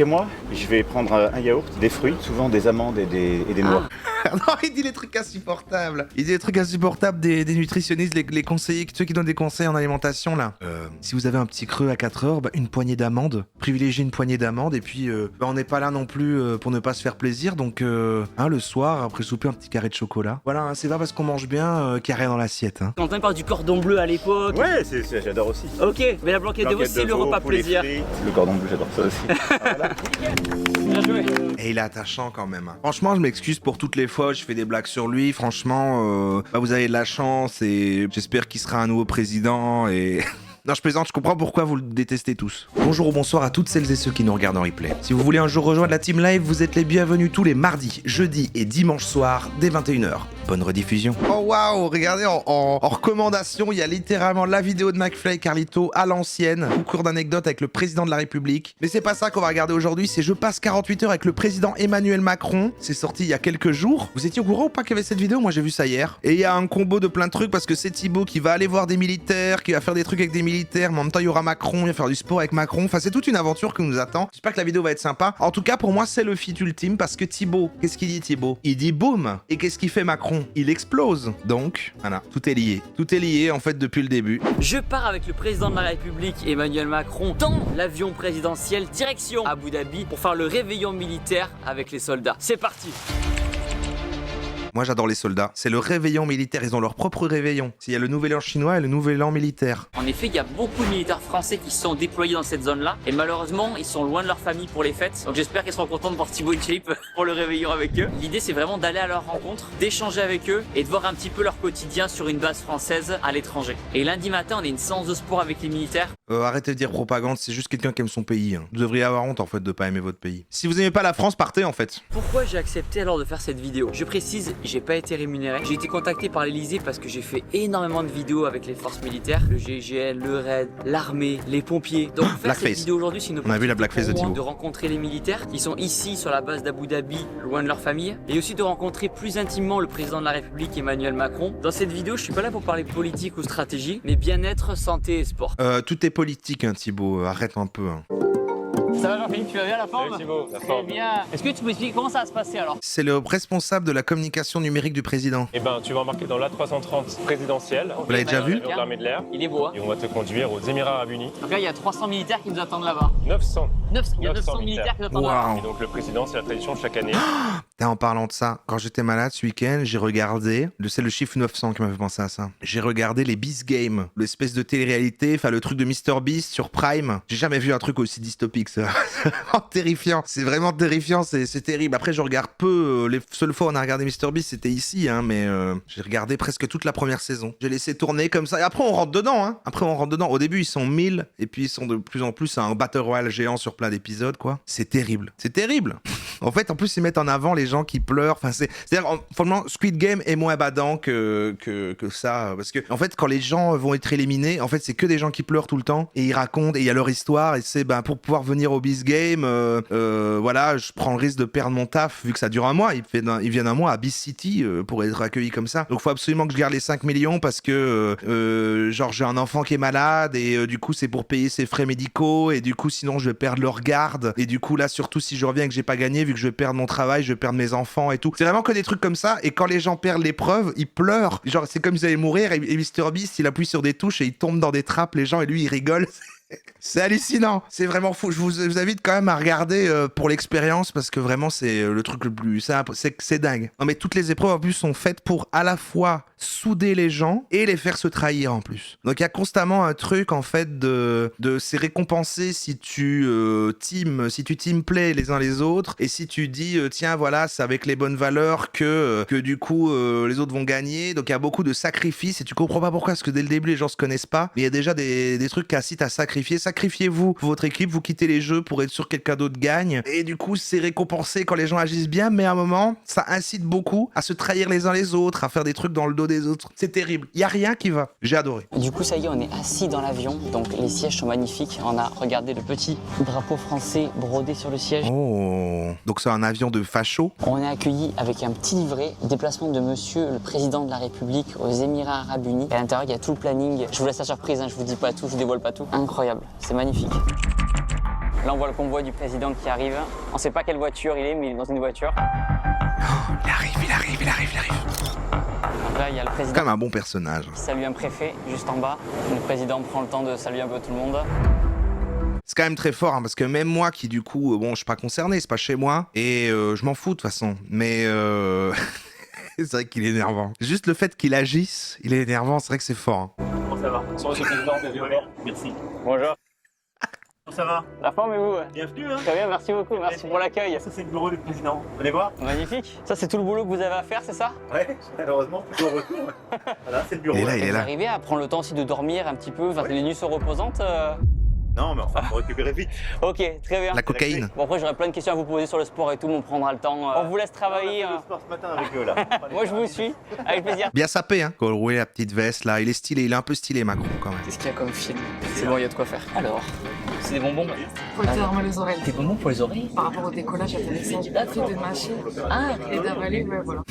chez moi, je vais prendre un yaourt, des fruits, souvent des amandes et des noix. Non, il dit les trucs insupportables. Il dit les trucs insupportables des nutritionnistes, les conseillers, ceux qui donnent des conseils en alimentation là. Si vous avez un petit creux à 4 heures, une poignée d'amandes. Privilégiez une poignée d'amandes et puis on n'est pas là non plus pour ne pas se faire plaisir. Donc le soir, après souper, un petit carré de chocolat. Voilà, c'est pas parce qu'on mange bien qu'il n'y a rien dans l'assiette. Quentin parle du cordon bleu à l'époque. Ouais, j'adore aussi. Ok, mais la blanquette de veau, c'est le repas plaisir. Le cordon bleu, j'adore ça aussi. Voilà. Bien joué. Et il est attachant quand même. Franchement, je m'excuse pour toutes les fois où je fais des blagues sur lui. Franchement, vous avez de la chance et j'espère qu'il sera un nouveau président et... Non, je plaisante, je comprends pourquoi vous le détestez tous. Bonjour ou bonsoir à toutes celles et ceux qui nous regardent en replay. Si vous voulez un jour rejoindre la team live, vous êtes les bienvenus tous les mardis, jeudis et dimanches soirs dès 21h. Bonne rediffusion. Oh waouh, regardez en recommandation, il y a littéralement la vidéo de McFly et Carlito à l'ancienne, au cours d'anecdotes avec le président de la République. Mais c'est pas ça qu'on va regarder aujourd'hui, c'est Je passe 48 heures avec le président Emmanuel Macron. C'est sorti il y a quelques jours. Vous étiez au courant ou pas qu'il y avait cette vidéo? Moi j'ai vu ça hier. Et il y a un combo de plein de trucs parce que c'est Thibaut qui va aller voir des militaires, qui va faire des trucs avec des militaires, mais en même temps il y aura Macron, il va faire du sport avec Macron. Enfin c'est toute une aventure qui nous attend. J'espère que la vidéo va être sympa. En tout cas pour moi c'est le fit ultime parce que Thibaut, qu'est-ce qu'il dit Thibaut? Il dit boum. Et qu'est-ce qu'il fait Macron? Il explose. Donc voilà, tout est lié. Tout est lié en fait depuis le début. Je pars avec le président de la République Emmanuel Macron dans l'avion présidentiel direction Abu Dhabi pour faire le réveillon militaire avec les soldats. C'est parti. Moi j'adore les soldats. C'est le réveillon militaire, ils ont leur propre réveillon. Il y a le nouvel an chinois et le nouvel an militaire. En effet, il y a beaucoup de militaires français qui sont déployés dans cette zone-là. Et malheureusement, ils sont loin de leur famille pour les fêtes. Donc j'espère qu'ils seront contents de voir Thibaut et Philippe pour le réveillon avec eux. L'idée, c'est vraiment d'aller à leur rencontre, d'échanger avec eux et de voir un petit peu leur quotidien sur une base française à l'étranger. Et lundi matin, on a une séance de sport avec les militaires. Arrêtez de dire propagande, c'est juste quelqu'un qui aime son pays. Vous devriez avoir honte en fait de pas aimer votre pays. Si vous aimez pas la France, partez en fait. Pourquoi j'ai accepté alors de faire cette vidéo? Je précise, j'ai pas été rémunéré. J'ai été contacté par l'Elysée parce que j'ai fait énormément de vidéos avec les forces militaires, le GIGN, le RAID, l'armée, les pompiers. Donc faire cette vidéo aujourd'hui, c'est une opportunité de rencontrer les militaires qui sont ici sur la base d'Abu Dhabi, loin de leur famille, et aussi de rencontrer plus intimement le président de la République Emmanuel Macron. Dans cette vidéo, je suis pas là pour parler politique ou stratégie, mais bien-être, santé et sport. Tout est politique, hein, Thibaut. Arrête un peu. Hein. Ça va Jean-Philippe, tu vas bien la forme? Salut Thibaut, la Très forme. bien. Est-ce que tu peux expliquer comment ça va se passer alors? C'est le responsable de la communication numérique du président. Eh ben, tu vas embarquer dans l'A330 présidentielle. Vous l'avez déjà vu? De l'armée de l'air. Il est beau, hein? Et on va te conduire aux Émirats Arabes Unis. Donc là, il y a 300 militaires qui nous attendent là-bas. 900. Il y a 900 militaires qui nous attendent là-bas. Et donc le président, c'est la tradition chaque année. En parlant de ça, quand j'étais malade ce week-end, j'ai regardé, c'est le chiffre 900 qui m'a fait penser à ça. J'ai regardé les Beast Games, l'espèce de télé-réalité, enfin le truc de MrBeast sur Prime. J'ai jamais vu un truc aussi dystopique, ça. Terrifiant, c'est vraiment terrifiant, c'est terrible. Après, je regarde peu, les seules fois où on a regardé MrBeast, c'était ici, hein, mais j'ai regardé presque toute la première saison. J'ai laissé tourner comme ça, et après on rentre dedans, hein. Après on rentre dedans. Au début, ils sont 1000, et puis ils sont de plus en plus un Battle Royale géant sur plein d'épisodes, quoi. C'est terrible, c'est terrible. En fait, en plus, ils mettent en avant les gens qui pleurent. Enfin, c'est-à-dire, franchement, Squid Game est moins badant que ça. Parce que, en fait, quand les gens vont être éliminés, en fait, c'est que des gens qui pleurent tout le temps. Et ils racontent, et il y a leur histoire. Et c'est, pour pouvoir venir au Beast Game, voilà, je prends le risque de perdre mon taf, vu que ça dure un mois. Ils viennent un mois à Beast City pour être accueillis comme ça. Donc, il faut absolument que je garde les 5 millions parce que, genre, j'ai un enfant qui est malade. Et du coup, c'est pour payer ses frais médicaux. Et du coup, sinon, je vais perdre leur garde. Et du coup, là, surtout, si je reviens et que j'ai pas gagné, vu que je vais perdre mon travail, je vais perdre mes enfants et tout. C'est vraiment que des trucs comme ça. Et quand les gens perdent l'épreuve, ils pleurent. Genre, c'est comme s'ils allaient mourir. Et MrBeast, il appuie sur des touches et il tombe dans des trappes, les gens, et lui, il rigole. C'est hallucinant, c'est vraiment fou. Je vous invite quand même à regarder pour l'expérience parce que vraiment c'est le truc le plus simple, c'est dingue. Non mais toutes les épreuves en plus sont faites pour à la fois souder les gens et les faire se trahir en plus. Donc il y a constamment un truc en fait de c'est récompensé si tu team play les uns les autres et si tu dis tiens voilà c'est avec les bonnes valeurs que du coup les autres vont gagner. Donc il y a beaucoup de sacrifices et tu comprends pas pourquoi parce que dès le début les gens se connaissent pas mais il y a déjà des trucs qui incitent à sacrifier. Sacrifiez-vous votre équipe, vous quittez les jeux pour être sûr que quelqu'un d'autre gagne. Et du coup, c'est récompensé quand les gens agissent bien, mais à un moment, ça incite beaucoup à se trahir les uns les autres, à faire des trucs dans le dos des autres. C'est terrible. Il y a rien qui va. J'ai adoré. Du coup, ça y est, on est assis dans l'avion. Donc, les sièges sont magnifiques. On a regardé le petit drapeau français brodé sur le siège. Oh, donc c'est un avion de facho. On est accueilli avec un petit livret, déplacement de monsieur le président de la République aux Émirats Arabes Unis. Et à l'intérieur, il y a tout le planning. Je vous laisse la surprise, hein, je vous dis pas tout, je vous dévoile pas tout. Incroyable, c'est magnifique. Là, on voit le convoi du président qui arrive. On sait pas quelle voiture il est, mais il est dans une voiture. Il arrive. Là, il y a le président Quand même un bon personnage. qui salue un préfet juste en bas. Le président prend le temps de saluer un peu tout le monde. C'est quand même très fort, hein, parce que même moi qui du coup, bon, je suis pas concerné, c'est pas chez moi, et je m'en fous de toute façon, mais c'est vrai qu'il est énervant. Juste le fait qu'il agisse, il est énervant, c'est vrai que c'est fort. Hein. Comment ça va? Bonsoir, monsieur le président, bienvenue. Merci. Bonjour. Comment ça va? La forme et vous? Bienvenue, hein. Très bien, merci beaucoup, merci pour l'accueil. Ça, c'est le bureau du président. Vous allez voir? Magnifique. Ça, c'est tout le boulot que vous avez à faire, c'est ça? Ouais, malheureusement, plutôt au retour. Voilà, c'est le bureau. Et là, il est Vous là. arrivez à prendre le temps aussi de dormir un petit peu, enfin, les nuits sont reposantes Non, mais enfin, faut récupérer vite. Ok, très bien. La cocaïne. Bon, après, j'aurais plein de questions à vous poser sur le sport et tout, mais on prendra le temps. On vous laisse travailler. On a fait le sport ce matin avec eux, là. Moi, je vous suis, avec plaisir. Bien sapé, hein. Quand rouler la petite veste, là, il est stylé, il est un peu stylé, Macron, quand même. Qu'est-ce qu'il y a comme film? C'est bon, il y a de quoi faire. Alors, c'est des bonbons? Faut te fermer les oreilles. Des bonbons pour les oreilles? Par rapport au décollage atterrissage, fait de mâcher et d'avaler, ouais, voilà.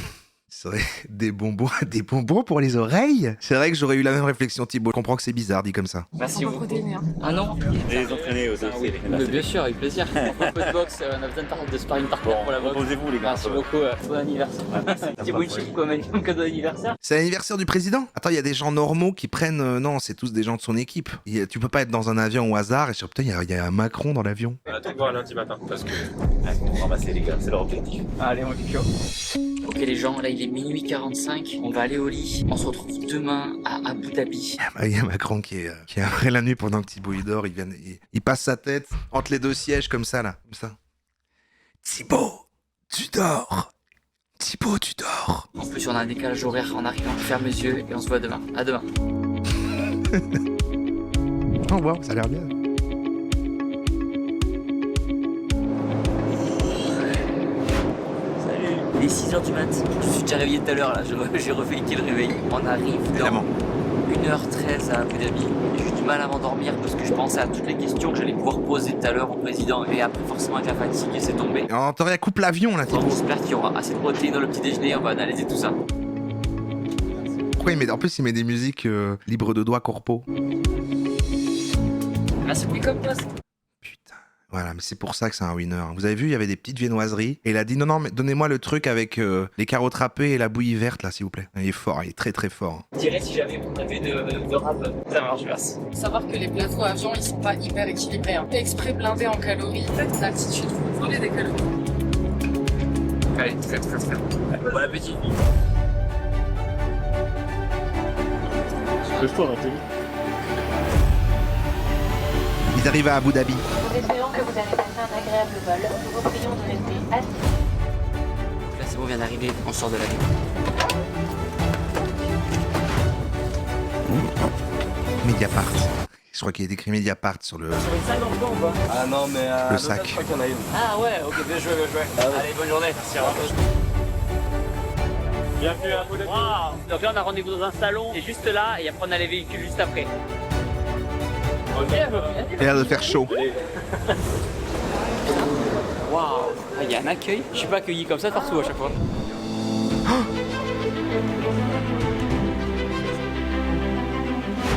C'est vrai, des bonbons pour les oreilles. C'est vrai que j'aurais eu la même réflexion, Thibaut. Je comprends que c'est bizarre, dit comme ça. Merci Sans beaucoup. protéiner, hein. Ah non? Et les entraîner aussi. Mais bien sûr, avec plaisir. Un peu de boxe, on a besoin de sparring partner pour la boxe. Reposez-vous, les gars. Merci beaucoup, bon anniversaire. Thibaut Inchik, quoi, comme cadeau d'anniversaire. C'est l'anniversaire du président. Attends, il y a des gens normaux qui prennent... non, c'est tous des gens de son équipe. Tu peux pas être dans un avion au hasard et sur putain, il y a un Macron dans l'avion. On attend de voir lundi matin, parce que... On va ramasser, les gars, c'est leur objectif. Allez, on est chaud. Ok les gens, là il est minuit 45, on va aller au lit. On se retrouve demain à Abu Dhabi. Il y a Macron qui est après la nuit pendant que Thibaut il dort, il passe sa tête entre les deux sièges comme ça là, comme ça. Thibaut, tu dors. Thibaut, tu dors. En plus on a un décalage horaire en arrivant, je ferme les yeux et on se voit demain. À demain. Oh wow, ça a l'air bien. Il est 6h du mat. Je suis déjà réveillé tout à l'heure là, j'ai refait qui le réveil. On arrive Évidemment. dans 1h13 à Abu Dhabi. J'ai eu du mal à m'endormir parce que je pensais à toutes les questions que j'allais pouvoir poser tout à l'heure au président. Et après forcément avec la fatigue c'est tombé. On t'aurait coupe l'avion là, Donc Thibaut. j'espère qu'il y aura assez de protéines dans le petit déjeuner, on va analyser tout ça. Pourquoi en plus il met des musiques libres de doigts corpo. Ah c'est pris comme poste. Putain. Voilà, mais c'est pour ça que c'est un winner. Vous avez vu, il y avait des petites viennoiseries. Et il a dit non, mais donnez-moi le truc avec les carottes râpées et la bouillie verte, là, s'il vous plaît. Il est fort, il est très très fort. Je dirais si j'avais mon rêvé de rap, ça marche, merci. Faut savoir que les plateaux avions, ils sont pas hyper équilibrés. Hein. Exprès blindés en calories. En fait, l'altitude, vous voulez des calories. Allez, très. Bon appétit. C'est fort, hein, Ils arrivent à Abu Dhabi. Nous espérons que vous avez passé un agréable vol. Nous vous prions de rester assis. Là c'est bon, on vient d'arriver, on sort de l'avion. Mediapart. Je crois qu'il y a écrit Mediapart sur le Ah non, mais... Le sac. Je crois qu'il y en a une. Ah ouais, ok, bien joué. Allez, bonne journée. Merci, au revoir. Bienvenue à Abu Dhabi. Wow. Donc là on a rendez-vous dans un salon, et juste là, et après on a les véhicules juste après. Ok, Il a l'air de faire chaud. Waouh, il y a un accueil. Je suis pas accueilli comme ça partout à chaque fois.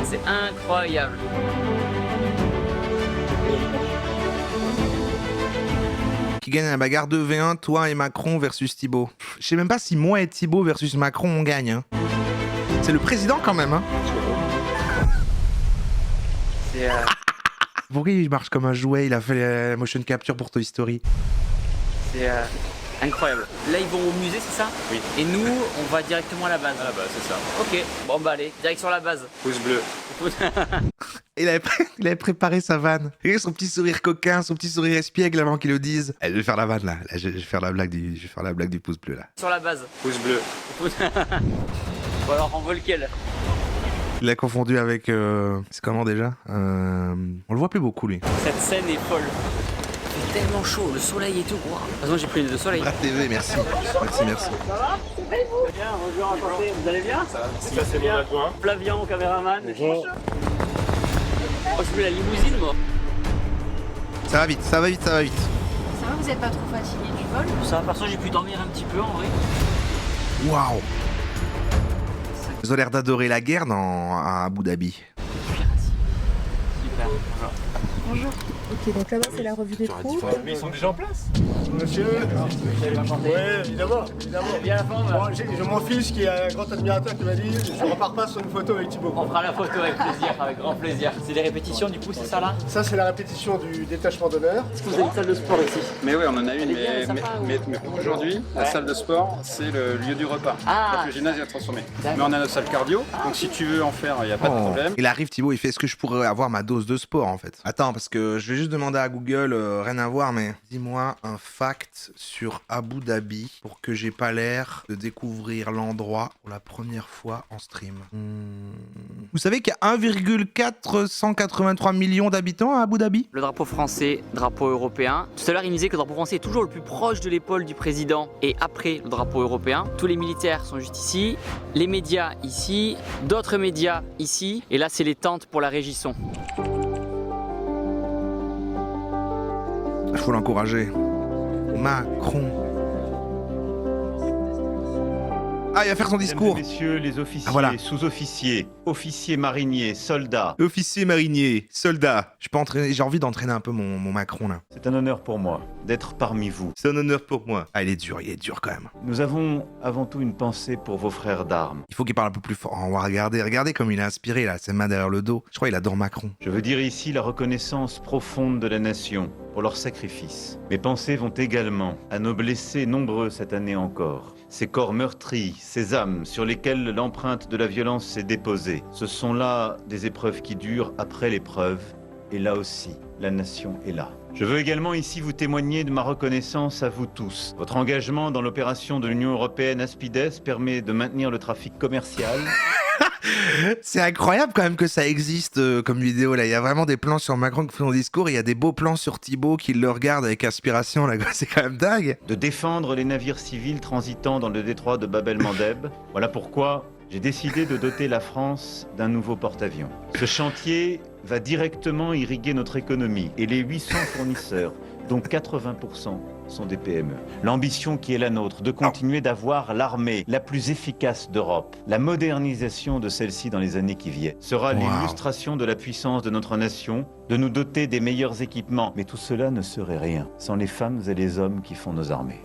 C'est incroyable. Qui gagne la bagarre 2v1, toi et Macron versus Thibaut. Je sais même pas si moi et Thibaut versus Macron on gagne. Hein. C'est le président quand même. Hein. C'est Pourquoi il marche comme un jouet? Il a fait la motion capture pour Toy Story. incroyable. Là ils vont au musée, c'est ça? Oui. Et nous, on va directement à la base. Ah bah, c'est ça. Ok, bon bah allez, direction la base. Pouce bleu. Il avait préparé sa vanne. Regardez son petit sourire coquin, son petit sourire espiègle avant qu'il le dise. Je vais faire la vanne là. Je vais faire la blague du pouce bleu là. Sur la base. Pouce bleu. Bon alors on veut lequel? Il l'a confondu avec... c'est comment déjà on le voit plus beaucoup lui. Cette scène est folle. Il fait tellement chaud, le soleil et tout. Wow. De toute façon j'ai pris le soleil. Brave TV, merci. Merci. Bien, bonjour, enchanté. Vous allez bien? Ça c'est mon adjoint. Flavian, caméraman. Bonjour. Oh, je veux la limousine moi. Ça va vite. Ça va, vous êtes pas trop fatigué du vol? Ça va, perso j'ai pu dormir un petit peu en vrai. Waouh. Ils ont l'air d'adorer la guerre à Abu Dhabi. Super, bonjour. Bonjour. Ok, donc là-bas c'est la revue des troupes. Mais ils sont déjà en place. Monsieur, oui, évidemment. Bien la forme. Bon, j'ai mon fils qui est un grand admirateur qui m'a dit je repars pas sur une photo avec Thibaut. On fera la photo avec plaisir, avec grand plaisir. C'est des répétitions du coup, c'est ça là? Ça c'est la répétition du détachement d'honneur. Est-ce que vous avez une salle de sport ici? Mais oui, on en a une, bien, mais aujourd'hui, la salle de sport, c'est le lieu du repas. Ah. Le gymnase est transformé. D'accord. Mais on a notre salle cardio, donc si tu veux en faire, il n'y a pas de problème. Il arrive Thibaut, il fait est-ce que je pourrais avoir ma dose de sport en fait? Attends, parce que je vais juste demander à Google, rien à voir, mais dis-moi un fact sur Abu Dhabi pour que j'ai pas l'air de découvrir l'endroit pour la première fois en stream. Vous savez qu'il y a 1,483 millions d'habitants à Abu Dhabi? Le drapeau français, drapeau européen. Tout à l'heure, il me disait que le drapeau français est toujours le plus proche de l'épaule du président et après le drapeau européen. Tous les militaires sont juste ici, les médias ici, d'autres médias ici, et là c'est les tentes pour la régisson. Il faut l'encourager. Macron. Ah, il va faire son discours. Mesdames et messieurs les officiers, voilà. sous-officiers, officiers mariniers, soldats. Officier marinier, soldat. J'ai envie d'entraîner un peu mon Macron là. C'est un honneur pour moi d'être parmi vous. C'est un honneur pour moi. Ah, il est dur quand même. Nous avons avant tout une pensée pour vos frères d'armes. Il faut qu'il parle un peu plus fort. On va regardez comme il est inspiré là, ses mains derrière le dos. Je crois qu'il adore Macron. Je veux dire ici la reconnaissance profonde de la nation pour leur sacrifice. Mes pensées vont également à nos blessés nombreux cette année encore. Ces corps meurtris, ces âmes sur lesquelles l'empreinte de la violence s'est déposée. Ce sont là des épreuves qui durent après l'épreuve. Et là aussi, la nation est là. Je veux également ici vous témoigner de ma reconnaissance à vous tous. Votre engagement dans l'opération de l'Union européenne Aspides permet de maintenir le trafic commercial. C'est incroyable quand même que ça existe comme vidéo là. Il y a vraiment des plans sur Macron qui fait son discours. Il y a des beaux plans sur Thibaut qui le regarde avec aspiration là. C'est quand même dingue. De défendre les navires civils transitant dans le détroit de Bab el-Mandeb. Voilà pourquoi j'ai décidé de doter la France d'un nouveau porte-avions. Ce chantier va directement irriguer notre économie et les 800 fournisseurs, dont 80% sont des PME. L'ambition qui est la nôtre, de continuer d'avoir l'armée la plus efficace d'Europe, la modernisation de celle-ci dans les années qui viennent, sera l'illustration de la puissance de notre nation, de nous doter des meilleurs équipements. Mais tout cela ne serait rien sans les femmes et les hommes qui font nos armées.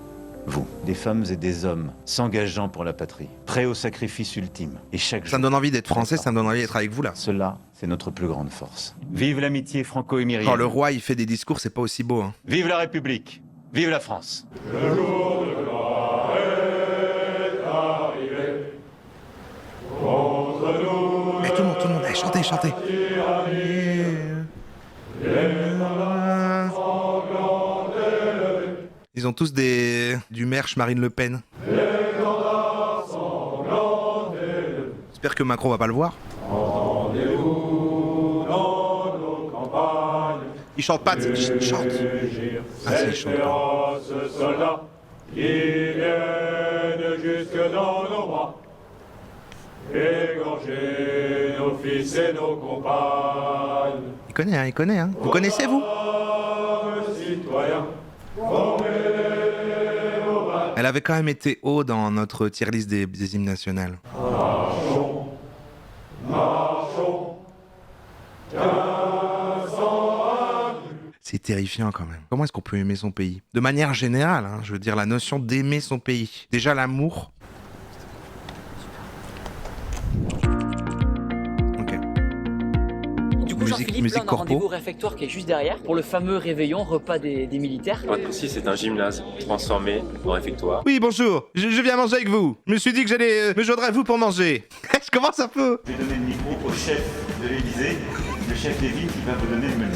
Vous, des femmes et des hommes s'engageant pour la patrie, prêts au sacrifice ultime. Et chaque jour, ça me donne envie d'être français, ça me donne envie d'être avec vous là. Cela, c'est notre plus grande force. Vive l'amitié franco-émirienne. Quand le roi il fait des discours, c'est pas aussi beau. Hein. Vive la République. Vive la France. Le jour de gloire est arrivé. Contre nous. Et tout le monde, allez, chantez. Ils ont tous du merch Marine Le Pen. J'espère que Macron va pas le voir. Rendez-vous dans nos campagnes. Il chante pas, il chante. Ah si, il chante pas. Ce soldats qui viennent jusque dans nos bras, égorger nos fils et nos compagnes. Il connaît, hein. Vous connaissez, vous? Citoyens, Elle avait quand même été haut dans notre tier list des hymnes nationales. marchons, C'est terrifiant quand même. Comment est-ce qu'on peut aimer son pays? De manière générale, hein, je veux dire la notion d'aimer son pays. Déjà l'amour. Ok. Du coup, Jean-Philippe, là, on a un rendez-vous au réfectoire qui est juste derrière pour le fameux réveillon, repas des militaires. Pour être précis, c'est un gymnase transformé en réfectoire. Oui, bonjour. Je viens manger avec vous. Je me suis dit que j'allais me joindre à vous pour manger. Je commence un peu. Je vais donner le micro au chef de l'Élysée, le chef des villes qui va vous donner le menu.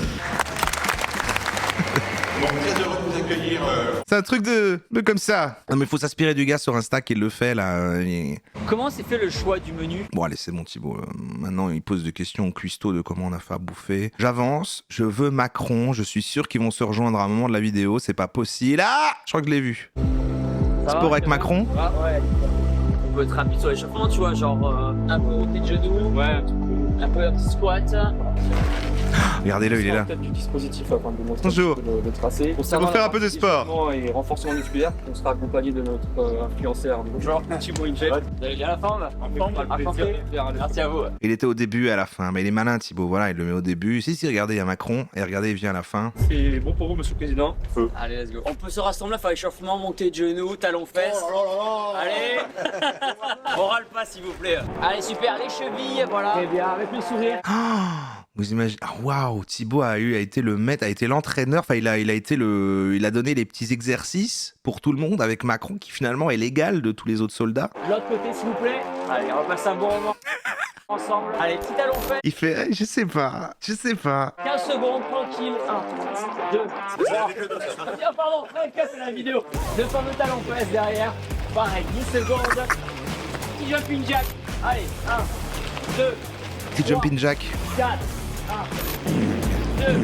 Bon, très heureux de vous accueillir. C'est un truc de comme ça. Non mais faut s'inspirer du gars sur Insta qui le fait là. Comment s'est fait le choix du menu? Bon allez c'est bon Thibaut. Maintenant il pose des questions au cuistot de comment on a fait à bouffer. J'avance. Je veux Macron. Je suis sûr qu'ils vont se rejoindre à un moment de la vidéo. C'est pas possible. Ah, je crois que je l'ai vu. Sport avec Macron. Ah ouais. On peut être rapide sur l'échauffement, tu vois, genre un peu tes genoux, ouais, un peu un petit squat. Regardez-le, il est là. Du dispositif afin de démontrer Bonjour. le tracé. Ça va faire un peu de sport. Et renforcement musculaire, on sera accompagné de notre influenceur. Bonjour, Thibaut Inget. Vous allez bien la forme? Merci à vous. Il était au début et à la fin, mais il est malin Thibaut, voilà, il le met au début. Si, regardez, il y a Macron, et regardez, il vient à la fin. C'est bon pour vous, monsieur le président? Feu. Allez, let's go. On peut se rassembler, faire échauffement, montée de genoux, talons fesses. Allez. On râle pas, s'il vous plaît. Allez, super, les chevilles, voilà. Très bien, avec le sourire. Vous imaginez, waouh, Thibaut a été le maître, a été l'entraîneur, enfin il a donné les petits exercices pour tout le monde avec Macron qui finalement est l'égal de tous les autres soldats. De l'autre côté, s'il vous plaît. Allez, on va passer un bon moment. Ensemble. Allez, petit talon fait. Il fait, je sais pas. 15 secondes, tranquille. 1, 2, 3. Tiens, pardon, c'est la vidéo. Le fameux talon fesses derrière. Pareil, 10 secondes. Petit jumping jack. Allez, 1, 2. Petit jumping jack. 4, 1, 2,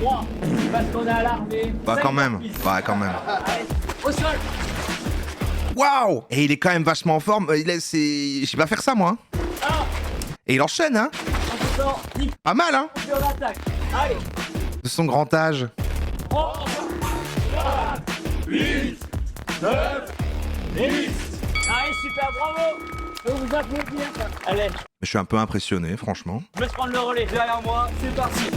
3. Parce qu'on est à l'armée. Bah quand même. Allez, au sol. Waouh! Et il est quand même vachement en forme. Je sais pas faire ça moi. Et il enchaîne, hein? Pas mal, hein? Allez. De son grand âge. 3, 8, 9, 10. Allez, super, bravo. Je vais vous applaudir. Allez. Je suis un peu impressionné, franchement. Je vais prendre le relais derrière moi. C'est parti.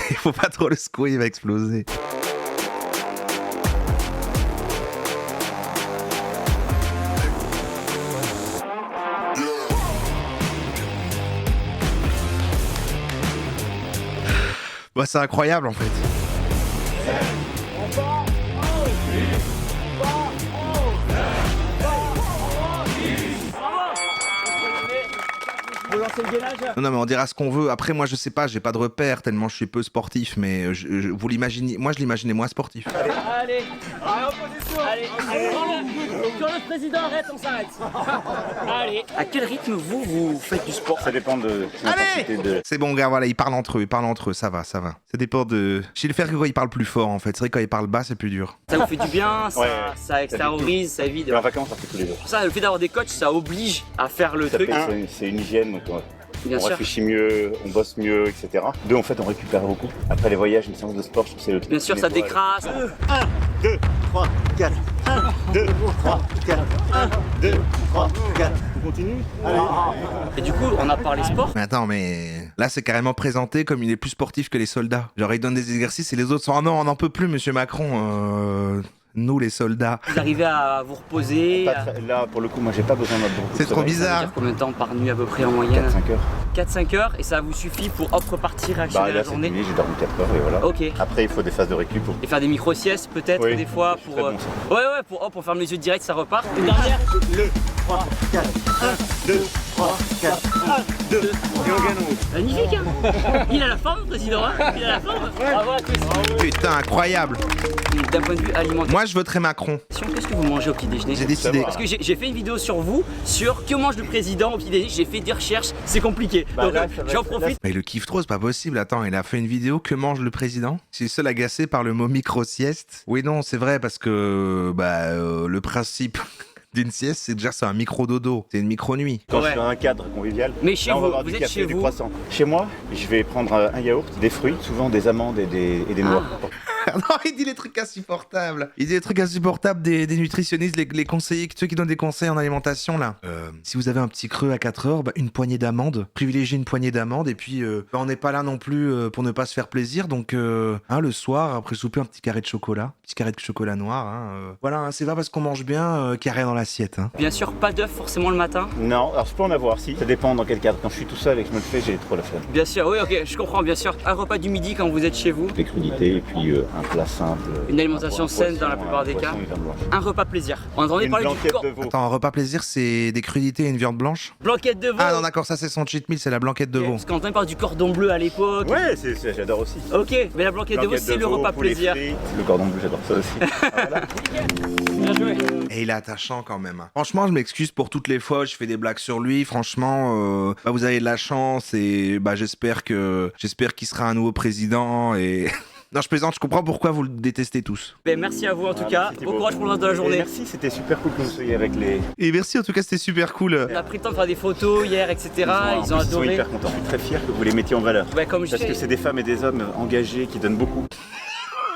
Il faut pas trop le secouer, il va exploser. Bah, c'est incroyable en fait. Non mais on dira ce qu'on veut. Après moi je sais pas, j'ai pas de repère tellement je suis peu sportif, mais vous l'imaginez, moi je l'imaginais moins sportif. Allez, en position. Allez, quand le président arrête, on s'arrête. Allez. À quel rythme vous faites du sport? Ça dépend de l'intensité de... C'est bon gars, voilà, ils parlent entre eux, ça va. Ça dépend de... Je sais le faire que quand ils parlent plus fort en fait, c'est vrai que quand ils parlent bas c'est plus dur. Ça vous fait du bien, ça extériorise, ça évite. En vacances, ça fait tous les jours. Ça, le fait d'avoir des coachs, ça oblige à faire le truc. C'est une hygiène, donc Bien on sûr. réfléchit mieux, on bosse mieux, etc. Deux, en fait, on récupère beaucoup. Après les voyages, une séance de sport, je trouve que c'est le truc. Bien sûr, ça décrasse. 1, 2, 3, 4. 1, 2, 3, 4. 1, 2, 3, 4. On continue? Et du coup, on a parlé sport. Mais attends, mais là c'est carrément présenté comme il est plus sportif que les soldats. Genre il donne des exercices et les autres sont « Oh non, on n'en peut plus monsieur Macron, nous les soldats. » Vous arrivez à vous reposer. Là, pour le coup, moi, j'ai pas besoin de beaucoup. C'est trop bizarre. Ça veut dire combien de temps par nuit à peu près en moyenne? 4-5 heures. 4-5 heures et ça vous suffit pour hop repartir, réactionner Là, la journée? j'ai dormi 4 heures et voilà. Ok. Après, il faut des phases de récup. Et faire des micro-siestes peut-être Oui, des fois c'est pour... très bon, ça. Ouais, pour hop, on ferme les yeux direct, ça repart. Une dernière. 2, 3, 4. 1, 2, 3, 4. 1, 2. Et on gagne en haut. Magnifique, hein. Il a la forme, le président, hein. Il a la forme. Bravo à tous. Putain, incroyable. D'un point de vue alimentaire, Moi je voterai Macron. qu'est-ce que vous mangez au petit déjeuner? J'ai décidé. Parce que j'ai fait une vidéo sur vous, sur que mange le président au petit déjeuner. J'ai fait des recherches, c'est compliqué. Donc j'en profite. Mais il le kiffe trop, c'est pas possible. Attends, il a fait une vidéo que mange le président. Je suis le seul agacé par le mot micro-sieste. Oui, non, c'est vrai parce que le principe d'une sieste, c'est déjà c'est un micro-dodo. C'est une micro-nuit. Quand je suis dans un cadre convivial, Mais chez là, on va vous, avoir vous du êtes café, chez du vous. croissant. Chez moi, je vais prendre un yaourt, des fruits, souvent des amandes et des noix. Non, il dit les trucs insupportables. Il dit les trucs insupportables des nutritionnistes, les conseillers, ceux qui donnent des conseils en alimentation là. Si vous avez un petit creux à 4 heures, une poignée d'amandes. Privilégiez une poignée d'amandes et puis on n'est pas là non plus pour ne pas se faire plaisir. Donc le soir, après souper, un petit carré de chocolat. Petit carré de chocolat noir. Voilà, c'est pas parce qu'on mange bien qu'il n'y a rien dans l'assiette. Hein. Bien sûr, pas d'œuf forcément le matin. Non, alors je peux en avoir, si. Ça dépend dans quel cadre. Quand je suis tout seul et que je me le fais, j'ai trop la flemme. Bien sûr, oui, ok, je comprends, bien sûr. Un repas du midi quand vous êtes chez vous. Des crudités et puis un plat simple. Une alimentation saine dans la plupart des cas. Un repas plaisir. On entendait Une parler du blanquette corps. de veau. Attends, un repas plaisir, c'est des crudités et une viande blanche. Blanquette de veau. Ah non, d'accord, ça c'est son cheat meal, c'est la blanquette de veau. Parce qu'on entendait parler du cordon bleu à l'époque. Ouais, j'adore aussi. Ok, mais la blanquette de veau, c'est le veau, repas poulet plaisir. frit. Le cordon bleu, j'adore ça aussi. Bien joué. Et il est attachant quand même. Franchement, je m'excuse pour toutes les fois où je fais des blagues sur lui. Franchement, vous avez de la chance et j'espère qu'il sera un nouveau président et Non, je plaisante, je comprends pourquoi vous le détestez tous. Ben, merci à vous en tout cas. Bon courage pour le reste de la journée. Merci, c'était super cool que vous soyez avec les... Et merci, en tout cas, c'était super cool. On a pris le temps de faire des photos hier, etc. Ils ont Ils sont adoré. hyper contents. Je suis très fier que vous les mettiez en valeur. Ben, comme je Parce que c'est des femmes et des hommes engagés qui donnent beaucoup.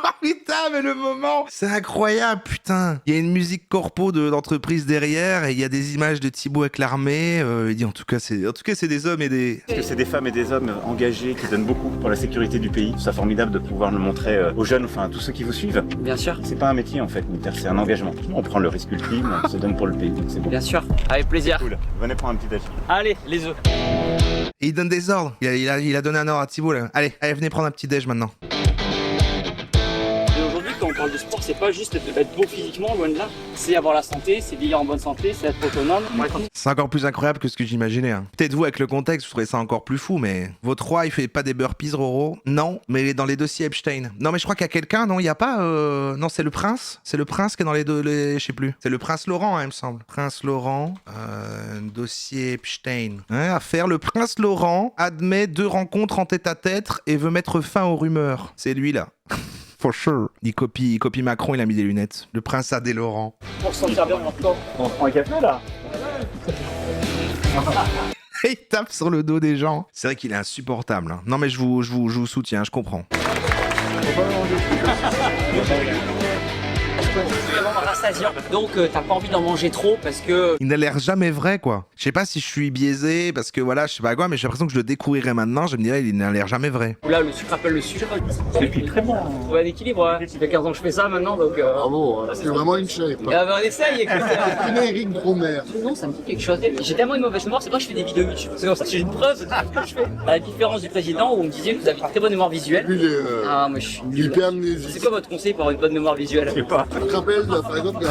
Ah putain, mais le moment, c'est incroyable, putain. Il y a une musique corpo d'entreprise derrière et il y a des images de Thibaut avec l'armée. Il dit en tout cas, c'est des hommes et des... Parce que c'est des femmes et des hommes engagés qui donnent beaucoup pour la sécurité du pays. C'est formidable de pouvoir le montrer aux jeunes, enfin à tous ceux qui vous suivent. Bien sûr. C'est pas un métier en fait, militaire, c'est un engagement. On prend le risque ultime, on se donne pour le pays. C'est bon. Bien sûr. Avec plaisir. Cool. Venez prendre un petit déj. Allez, les œufs. Et il donne des ordres. Il a donné un ordre à Thibaut là. Allez, venez prendre un petit déj maintenant. Quand on parle de sport, c'est pas juste être beau physiquement, loin de là. C'est avoir la santé, c'est vivre en bonne santé, c'est être autonome. C'est encore plus incroyable que ce que j'imaginais. Hein. Peut-être vous, avec le contexte, vous trouvez ça encore plus fou, mais votre roi, il fait pas des burpees, Roro? Non, mais il est dans les dossiers Epstein. Non, mais je crois qu'il y a quelqu'un, non, il y a pas... Non, c'est le prince. C'est le prince qui est dans je sais plus. C'est le prince Laurent, hein, il me semble. Prince Laurent, dossier Epstein. Hein, affaire, le prince Laurent admet 2 rencontres en tête-à-tête et veut mettre fin aux rumeurs. C'est lui, là. For sure. Il copie Macron, il a mis des lunettes. Le prince Adé Laurent. Pour se sentir bien dans le corps. On prend un café là. Il tape sur le dos des gens. C'est vrai qu'il est insupportable. Hein. Non mais je vous soutiens, je comprends. Donc t'as pas envie d'en manger trop parce que... Il n'a l'air jamais vrai quoi. Je sais pas si je suis biaisé parce que voilà, je sais pas quoi, mais j'ai l'impression que je le découvrirais maintenant, je me dirais il n'a l'air jamais vrai. Là le sucre appelle le sucre. C'est très bon. On a un équilibre, hein. Ça fait 15 ans que je fais ça maintenant donc... Bravo, c'est vraiment une shape. On essaye, écoute. Une Eric Bromer. Non, ça me dit quelque chose. J'ai tellement une mauvaise mémoire, c'est vrai que je fais des vidéos YouTube. C'est comme ça que j'ai une preuve de ce que je fais. À la différence du président où on me disait que vous avez une très bonne mémoire visuelle. Lui, Ah, moi je suis nul. hypermnésique. C'est quoi votre conseil pour avoir une bonne mémoire visuelle? Je sais pas. Tu te rappelles, par exemple,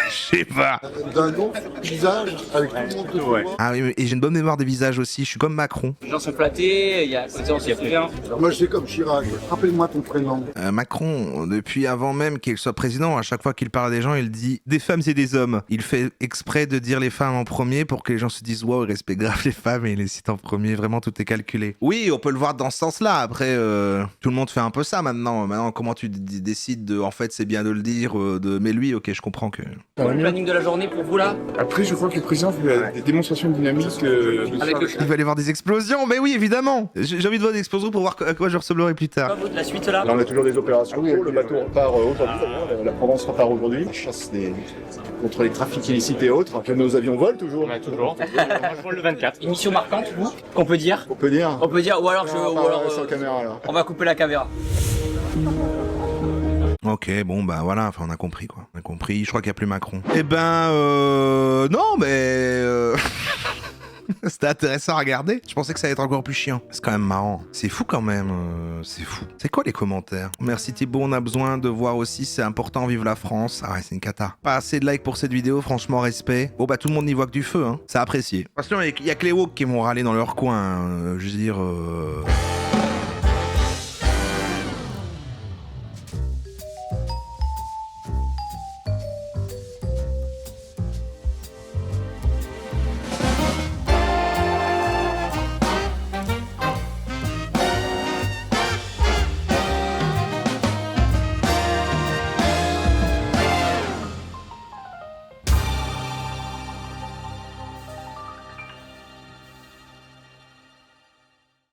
Je sais pas. d'un long visage avec tout le monde de toi. Ah oui, et j'ai une bonne mémoire des visages aussi, je suis comme Macron. Les gens sont flattés, il y a connaissance, il y a plus rien. Moi, je sais comme Chirac. Rappelle-moi ton prénom. Macron, depuis avant même qu'il soit président, à chaque fois qu'il parle à des gens, il dit des femmes et des hommes. Il fait exprès de dire les femmes en premier pour que les gens se disent waouh, il respecte grave les femmes et il les cite en premier. Vraiment, tout est calculé. Oui, on peut le voir dans ce sens-là. Après, tout le monde fait un peu ça maintenant. Maintenant, comment tu décides de, en fait, c'est bien de le dire, mais lui, ok, je comprends que. Le planning de la journée pour vous là? Après, je crois que le président fait des démonstrations dynamiques. Avec le Il va aller voir des explosions, mais oui, évidemment. J'ai envie de voir des explosions pour voir à quoi je ressemblerai plus tard. de la suite là. Là, on a toujours des opérations. Le bateau repart aujourd'hui. La Provence repart aujourd'hui. La chasse contre les trafics illicites et autres. Nos avions volent toujours. Ouais, toujours. Moi je vole le 24. Une mission marquante, vous, qu'on peut dire? On peut dire. On peut dire, ou alors Sans caméra là. on va couper la caméra. Ok, bon bah voilà, enfin on a compris quoi. On a compris, je crois qu'il n'y a plus Macron. Eh ben non mais c'était intéressant à regarder. Je pensais que ça allait être encore plus chiant. C'est quand même marrant. C'est fou quand même, c'est fou. C'est quoi les commentaires? Merci Thibaut, on a besoin de voir aussi, c'est important, vive la France. Ah ouais, c'est une cata. Pas assez de likes pour cette vidéo, franchement respect. Bon bah tout le monde n'y voit que du feu, hein. C'est apprécié. Parce qu'il y a que les woke qui vont râler dans leur coin, je veux dire...